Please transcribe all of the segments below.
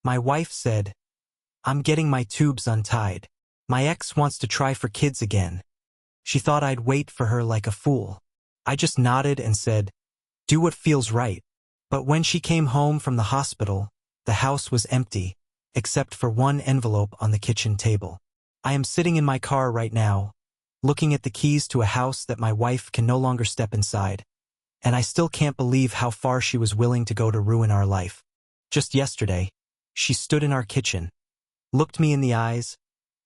My wife said, "I'm getting my tubes untied. My ex wants to try for kids again." She thought I'd wait for her like a fool. I just nodded and said, "Do what feels right." But when she came home from the hospital, the house was empty, except for one envelope on the kitchen table. I am sitting in my car right now, looking at the keys to a house that my wife can no longer step inside, and I still can't believe how far she was willing to go to ruin our life. Just yesterday, she stood in our kitchen, looked me in the eyes,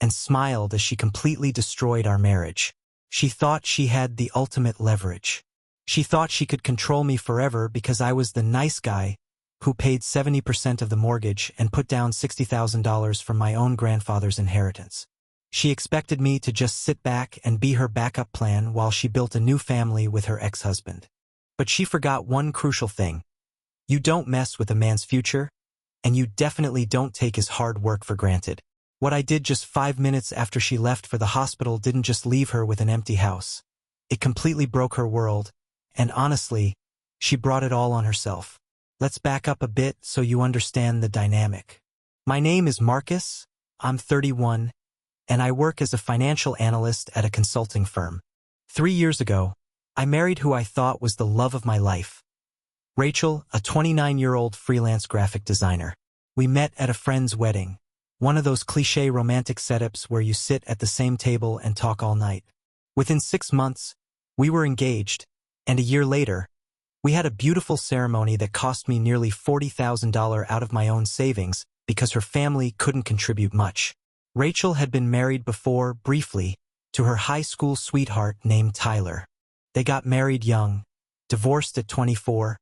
and smiled as she completely destroyed our marriage. She thought she had the ultimate leverage. She thought she could control me forever because I was the nice guy who paid 70% of the mortgage and put down $60,000 from my own grandfather's inheritance. She expected me to just sit back and be her backup plan while she built a new family with her ex-husband. But she forgot one crucial thing. You don't mess with a man's future, and you definitely don't take his hard work for granted. What I did just 5 minutes after she left for the hospital didn't just leave her with an empty house. It completely broke her world, and honestly, she brought it all on herself. Let's back up a bit so you understand the dynamic. My name is Marcus, I'm 31, and I work as a financial analyst at a consulting firm. 3 years ago, I married who I thought was the love of my life. Rachel, a 29-year-old freelance graphic designer. We met at a friend's wedding. One of those cliché romantic setups where you sit at the same table and talk all night. Within 6 months, we were engaged, and a year later, we had a beautiful ceremony that cost me nearly $40,000 out of my own savings because her family couldn't contribute much. Rachel had been married before, briefly, to her high school sweetheart named Tyler. They got married young, divorced at 24,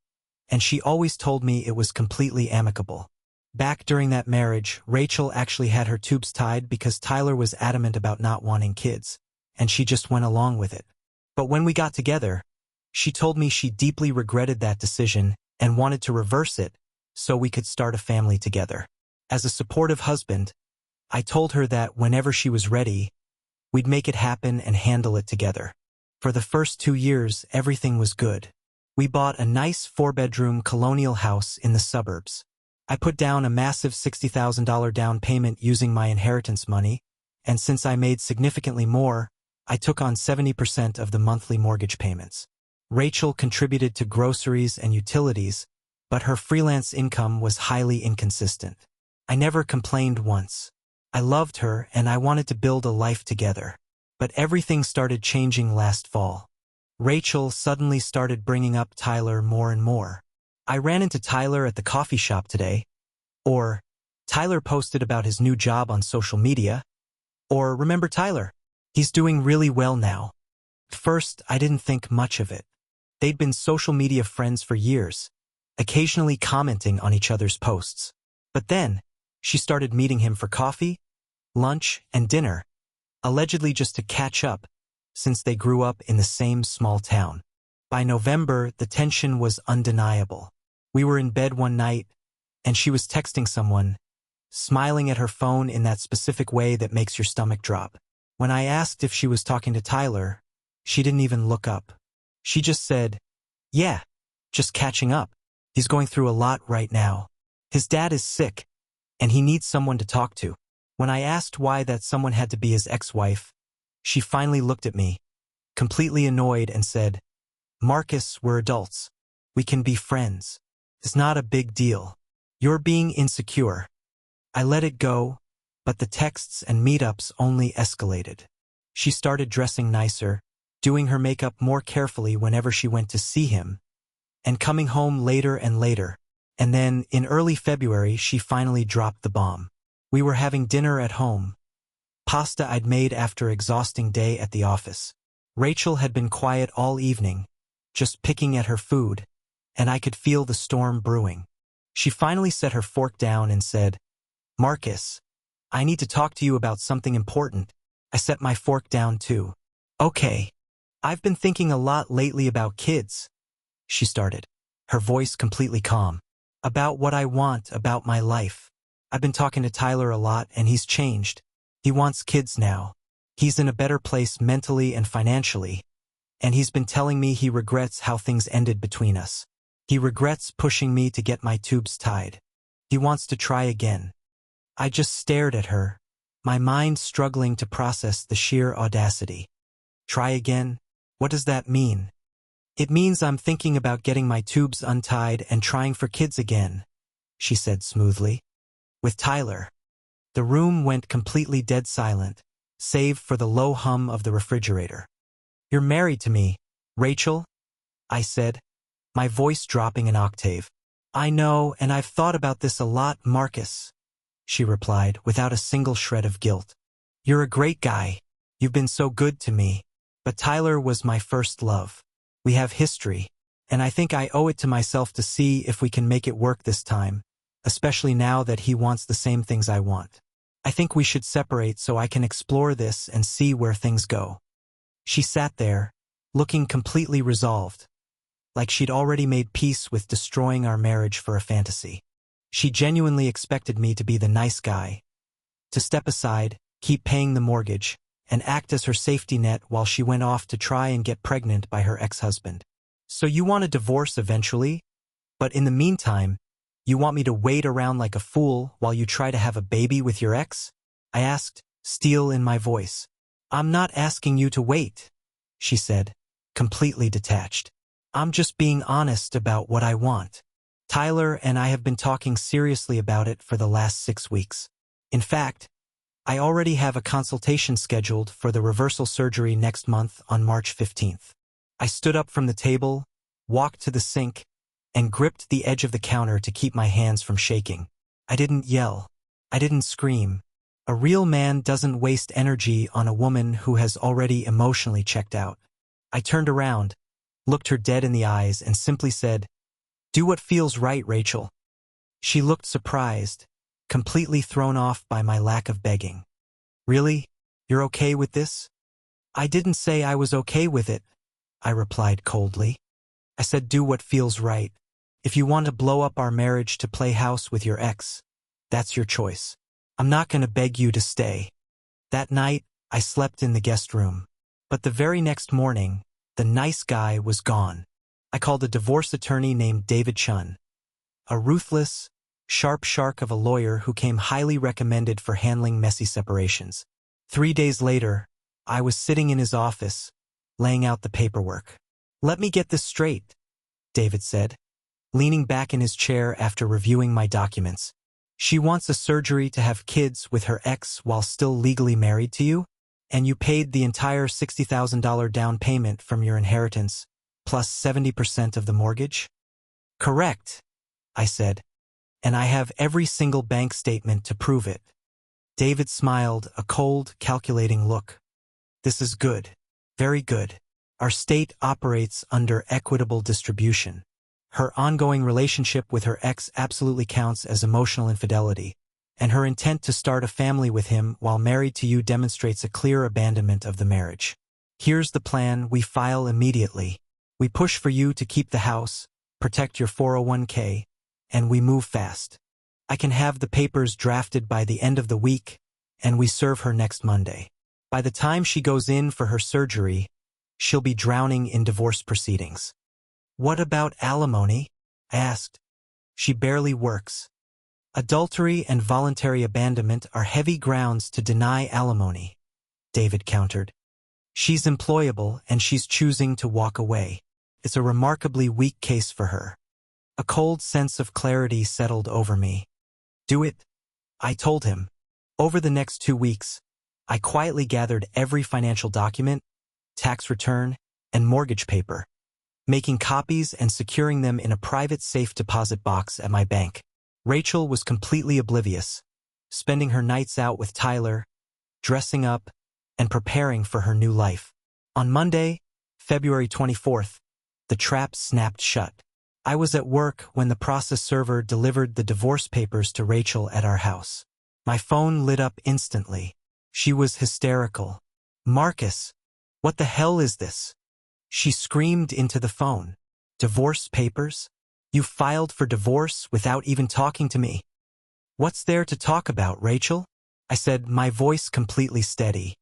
and she always told me it was completely amicable. Back during that marriage, Rachel actually had her tubes tied because Tyler was adamant about not wanting kids, and she just went along with it. But when we got together, she told me she deeply regretted that decision and wanted to reverse it so we could start a family together. As a supportive husband, I told her that whenever she was ready, we'd make it happen and handle it together. For the first 2 years, everything was good. We bought a nice 4-bedroom colonial house in the suburbs. I put down a massive $60,000 down payment using my inheritance money, and since I made significantly more, I took on 70% of the monthly mortgage payments. Rachel contributed to groceries and utilities, but her freelance income was highly inconsistent. I never complained once. I loved her and I wanted to build a life together. But everything started changing last fall. Rachel suddenly started bringing up Tyler more and more. I ran into Tyler at the coffee shop today, or Tyler posted about his new job on social media, or remember Tyler? He's doing really well now. First, I didn't think much of it. They'd been social media friends for years, occasionally commenting on each other's posts. But then, she started meeting him for coffee, lunch, and dinner, allegedly just to catch up, since they grew up in the same small town. By November, the tension was undeniable. We were in bed one night, and she was texting someone, smiling at her phone in that specific way that makes your stomach drop. When I asked if she was talking to Tyler, she didn't even look up. She just said, "Yeah, just catching up. He's going through a lot right now. His dad is sick, and he needs someone to talk to." When I asked why that someone had to be his ex-wife, she finally looked at me, completely annoyed, and said, "Marcus, we're adults. We can be friends. It's not a big deal. You're being insecure." I let it go, but the texts and meetups only escalated. She started dressing nicer, doing her makeup more carefully whenever she went to see him, and coming home later and later. And then, in early February, she finally dropped the bomb. We were having dinner at home, pasta I'd made after an exhausting day at the office. Rachel had been quiet all evening, just picking at her food, and I could feel the storm brewing. She finally set her fork down and said, "Marcus, I need to talk to you about something important." I set my fork down too. "Okay. I've been thinking a lot lately about kids," she started, her voice completely calm. "About what I want, about my life. I've been talking to Tyler a lot and he's changed. He wants kids now. He's in a better place mentally and financially, and he's been telling me he regrets how things ended between us. He regrets pushing me to get my tubes tied. He wants to try again. I just stared at her, my mind struggling to process the sheer audacity. Try again? What does that mean? It means I'm thinking about getting my tubes untied and trying for kids again, she said smoothly. With Tyler. The room went completely dead silent, save for the low hum of the refrigerator. You're married to me, Rachel? I said, my voice dropping an octave. I know, and I've thought about this a lot, Marcus, she replied without a single shred of guilt. You're a great guy. You've been so good to me. But Tyler was my first love. We have history, and I think I owe it to myself to see if we can make it work this time, especially now that he wants the same things I want. I think we should separate so I can explore this and see where things go. She sat there, looking completely resolved, like she'd already made peace with destroying our marriage for a fantasy. She genuinely expected me to be the nice guy, to step aside, keep paying the mortgage, and act as her safety net while she went off to try and get pregnant by her ex-husband. So you want a divorce eventually? But in the meantime, you want me to wait around like a fool while you try to have a baby with your ex? I asked, steel in my voice. I'm not asking you to wait, she said, completely detached. I'm just being honest about what I want. Tyler and I have been talking seriously about it for the last 6 weeks. In fact, I already have a consultation scheduled for the reversal surgery next month on March 15th. I stood up from the table, walked to the sink, and gripped the edge of the counter to keep my hands from shaking. I didn't yell. I didn't scream. A real man doesn't waste energy on a woman who has already emotionally checked out. I turned around, looked her dead in the eyes, and simply said, "Do what feels right, Rachel." She looked surprised, completely thrown off by my lack of begging. Really? You're okay with this? I didn't say I was okay with it, I replied coldly. I said do what feels right. If you want to blow up our marriage to play house with your ex, that's your choice. I'm not going to beg you to stay. That night, I slept in the guest room. But the very next morning, the nice guy was gone. I called a divorce attorney named David Chun, a ruthless, sharp shark of a lawyer who came highly recommended for handling messy separations. 3 days later, I was sitting in his office, laying out the paperwork. "Let me get this straight," David said, leaning back in his chair after reviewing my documents. "She wants a surgery to have kids with her ex while still legally married to you? And you paid the entire $60,000 down payment from your inheritance, plus 70% of the mortgage?" "Correct," I said, "and I have every single bank statement to prove it." David smiled, a cold, calculating look. "This is good. Very good. Our state operates under equitable distribution. Her ongoing relationship with her ex absolutely counts as emotional infidelity, and her intent to start a family with him while married to you demonstrates a clear abandonment of the marriage. Here's the plan: we file immediately. We push for you to keep the house, protect your 401k, and we move fast. I can have the papers drafted by the end of the week, and we serve her next Monday. By the time she goes in for her surgery, she'll be drowning in divorce proceedings." "What about alimony?" I asked. "She barely works. Adultery and voluntary abandonment are heavy grounds to deny alimony," David countered. "She's employable and she's choosing to walk away. It's a remarkably weak case for her." A cold sense of clarity settled over me. "Do it," I told him. Over the next 2 weeks, I quietly gathered every financial document, tax return, and mortgage paper, making copies and securing them in a private safe deposit box at my bank. Rachel was completely oblivious, spending her nights out with Tyler, dressing up, and preparing for her new life. On Monday, February 24th, the trap snapped shut. I was at work when the process server delivered the divorce papers to Rachel at our house. My phone lit up instantly. She was hysterical. "Marcus, what the hell is this?" She screamed into the phone. "Divorce papers? You filed for divorce without even talking to me?" "What's there to talk about, Rachel?" I said, my voice completely steady.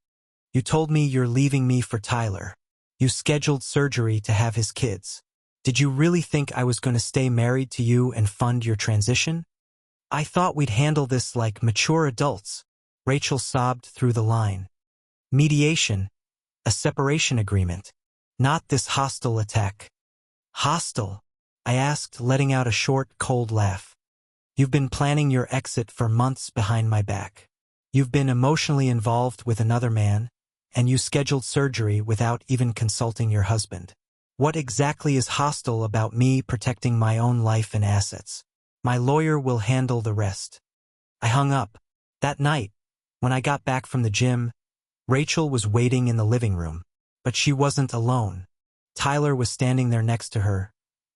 "You told me you're leaving me for Tyler. You scheduled surgery to have his kids. Did you really think I was going to stay married to you and fund your transition?" I thought we'd handle this like mature adults. Rachel sobbed through the line. Mediation, a separation agreement, not this hostile attack. Hostile? I asked, letting out a short, cold laugh. You've been planning your exit for months behind my back. You've been emotionally involved with another man, and you scheduled surgery without even consulting your husband. What exactly is hostile about me protecting my own life and assets? My lawyer will handle the rest. I hung up. That night, when I got back from the gym, Rachel was waiting in the living room. But she wasn't alone. Tyler was standing there next to her,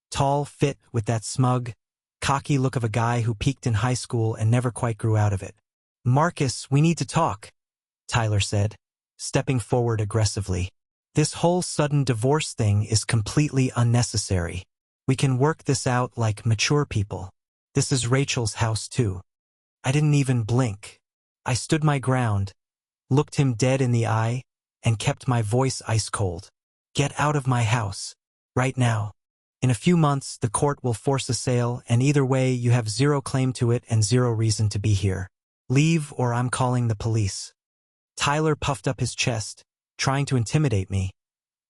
tall, fit, with that smug, cocky look of a guy who peaked in high school and never quite grew out of it. Marcus, we need to talk, Tyler said, stepping forward aggressively. This whole sudden divorce thing is completely unnecessary. We can work this out like mature people. This is Rachel's house too. I didn't even blink. I stood my ground, looked him dead in the eye, and kept my voice ice cold. Get out of my house. Right now. In a few months, the court will force a sale, and either way, you have zero claim to it and zero reason to be here. Leave or I'm calling the police. Tyler puffed up his chest, trying to intimidate me.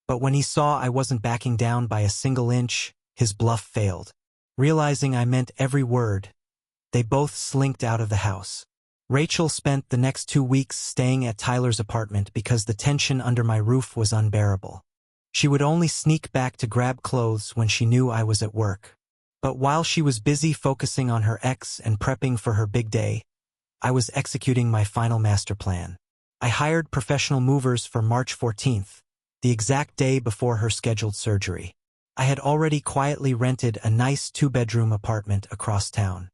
But when he saw I wasn't backing down by a single inch, his bluff failed. Realizing I meant every word, they both slinked out of the house. Rachel spent the next 2 weeks staying at Tyler's apartment because the tension under my roof was unbearable. She would only sneak back to grab clothes when she knew I was at work. But while she was busy focusing on her ex and prepping for her big day, I was executing my final master plan. I hired professional movers for March 14th, the exact day before her scheduled surgery. I had already quietly rented a nice 2-bedroom apartment across town.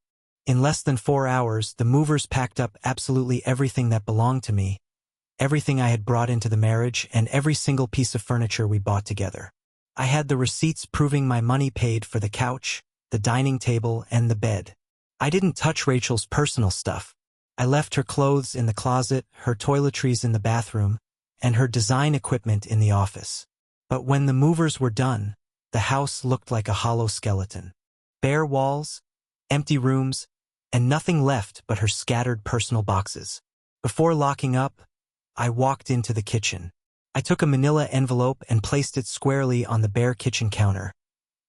In less than 4 hours, the movers packed up absolutely everything that belonged to me, everything I had brought into the marriage, and every single piece of furniture we bought together. I had the receipts proving my money paid for the couch, the dining table, and the bed. I didn't touch Rachel's personal stuff. I left her clothes in the closet, her toiletries in the bathroom, and her design equipment in the office. But when the movers were done, the house looked like a hollow skeleton. Bare walls, empty rooms, and nothing left but her scattered personal boxes. Before locking up, I walked into the kitchen. I took a manila envelope and placed it squarely on the bare kitchen counter,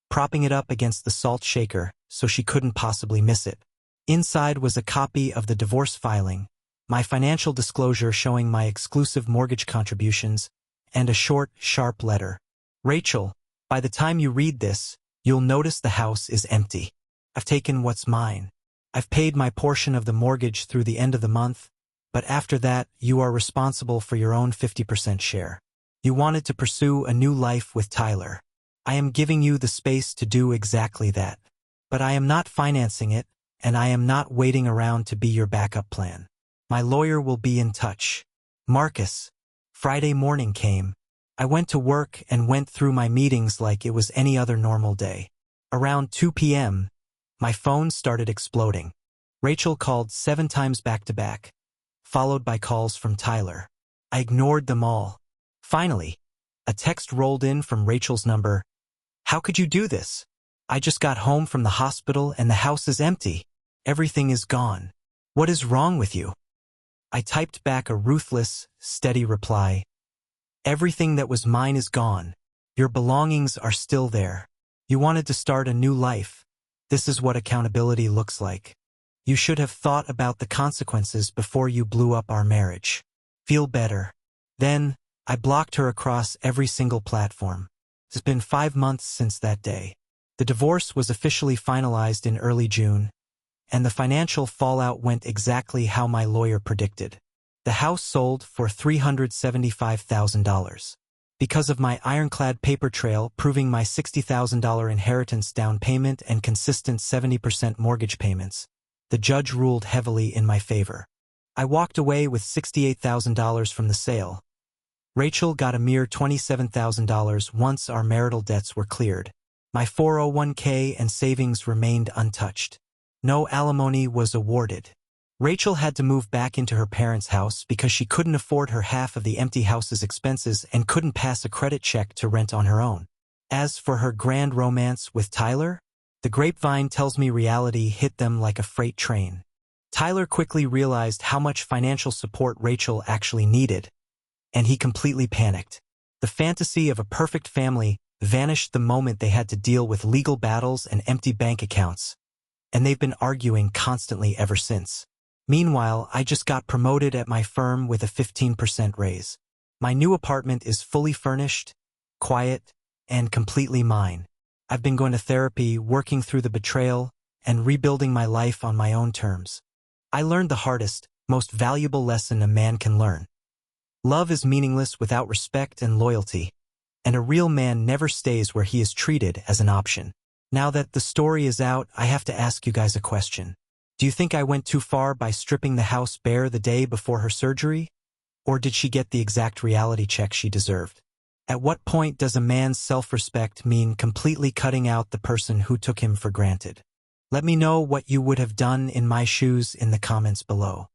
propping it up against the salt shaker so she couldn't possibly miss it. Inside was a copy of the divorce filing, my financial disclosure showing my exclusive mortgage contributions, and a short, sharp letter. Rachel, by the time you read this, you'll notice the house is empty. I've taken what's mine. I've paid my portion of the mortgage through the end of the month, but after that, you are responsible for your own 50% share. You wanted to pursue a new life with Tyler. I am giving you the space to do exactly that. But I am not financing it, and I am not waiting around to be your backup plan. My lawyer will be in touch. Marcus. Friday morning came. I went to work and went through my meetings like it was any other normal day. Around 2 p.m., my phone started exploding. Rachel called 7 times back-to-back, followed by calls from Tyler. I ignored them all. Finally, a text rolled in from Rachel's number. How could you do this? I just got home from the hospital and the house is empty. Everything is gone. What is wrong with you? I typed back a ruthless, steady reply. Everything that was mine is gone. Your belongings are still there. You wanted to start a new life. This is what accountability looks like. You should have thought about the consequences before you blew up our marriage. Feel better. Then, I blocked her across every single platform. It's been 5 months since that day. The divorce was officially finalized in early June, and the financial fallout went exactly how my lawyer predicted. The house sold for $375,000. Because of my ironclad paper trail proving my $60,000 inheritance down payment and consistent 70% mortgage payments, the judge ruled heavily in my favor. I walked away with $68,000 from the sale. Rachel got a mere $27,000 once our marital debts were cleared. My 401k and savings remained untouched. No alimony was awarded. Rachel had to move back into her parents' house because she couldn't afford her half of the empty house's expenses and couldn't pass a credit check to rent on her own. As for her grand romance with Tyler, The grapevine tells me reality hit them like a freight train. Tyler quickly realized how much financial support Rachel actually needed, and he completely panicked. The fantasy of a perfect family vanished the moment they had to deal with legal battles and empty bank accounts, and they've been arguing constantly ever since. Meanwhile, I just got promoted at my firm with a 15% raise. My new apartment is fully furnished, quiet, and completely mine. I've been going to therapy, working through the betrayal, and rebuilding my life on my own terms. I learned the hardest, most valuable lesson a man can learn. Love is meaningless without respect and loyalty, and a real man never stays where he is treated as an option. Now that the story is out, I have to ask you guys a question. Do you think I went too far by stripping the house bare the day before her surgery? Or did she get the exact reality check she deserved? At what point does a man's self-respect mean completely cutting out the person who took him for granted? Let me know what you would have done in my shoes in the comments below.